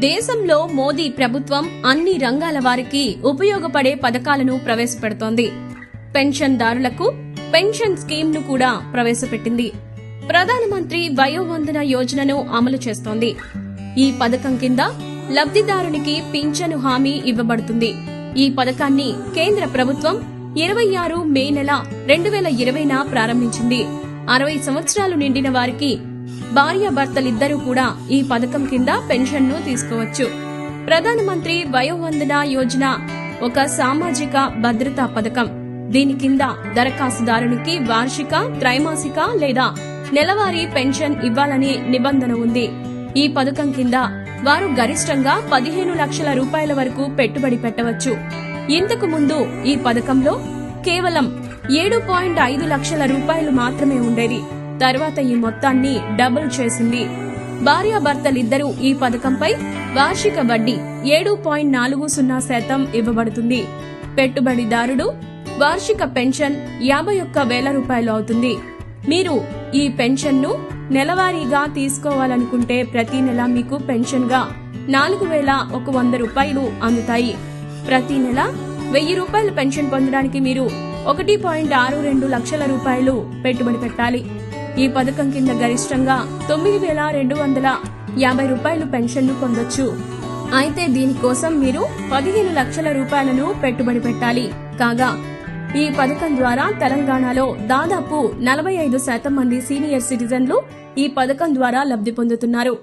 దేశంలో మోదీ ప్రభుత్వం అన్ని రంగాల వారికి ఉపయోగపడే పథకాలను ప్రవేశపెడుతోంది. పెన్షన్దారులకు పెన్షన్ స్కీమ్ ను కూడా ప్రవేశపెట్టింది. ప్రధానమంత్రి వయోవందన యోజనను అమలు చేస్తోంది. ఈ పథకం కింద లబ్ధిదారునికి పింఛను హామీ ఇవ్వబడుతుంది. ఈ పథకాన్ని కేంద్ర ప్రభుత్వం 26 మే నెల 2020న ప్రారంభించింది. 60 సంవత్సరాలు నిండిన వారికి భార్యాభర్తలిద్దరూ కూడా ఈ పథకం కింద పెన్షన్ను తీసుకోవచ్చు. ప్రధానమంత్రి వయోవందన యోజన ఒక సామాజిక భద్రతా పథకం. దీని కింద దరఖాస్తుదారునికి వార్షిక, త్రైమాసిక లేదా నెలవారీ పెన్షన్ ఇవ్వాలనే నిబంధన ఉంది. ఈ పథకం కింద వారు గరిష్టంగా 15 లక్షల రూపాయల వరకు పెట్టుబడి పెట్టవచ్చు. ఇంతకు ముందు ఈ పథకంలో కేవలం 7.5 లక్షల రూపాయలు మాత్రమే ఉండేది. తర్వాత ఈ మొత్తాన్ని డబుల్ చేసింది. భార్యాభర్తలిద్దరూ ఈ పథకంపై వార్షిక వడ్డీ 7.40% ఇవ్వబడుతుంది. పెట్టుబడిదారుడు వార్షిక పెన్షన్ 51,000 రూపాయలు అవుతుంది. మీరు ఈ పెన్షన్ను నెలవారీగా తీసుకోవాలనుకుంటే ప్రతి నెల మీకు పెన్షన్ గా 4,100 రూపాయలు అందుతాయి. ప్రతి నెల 1,000 రూపాయల పెన్షన్ పొందడానికి మీరు 1.62 లక్షల రూపాయలు పెట్టుబడి పెట్టాలి. ఈ పథకం కింద గరిష్టంగా 9,250 రూపాయలు పెన్షన్ ను పొందొచ్చు. అయితే దీనికోసం మీరు 15 లక్షల రూపాయలను పెట్టుబడి పెట్టాలి. కాగా ఈ పథకం ద్వారా తెలంగాణలో దాదాపు 45% మంది సీనియర్ సిటిజన్లు ఈ పథకం ద్వారా లబ్ధి పొందుతున్నారు.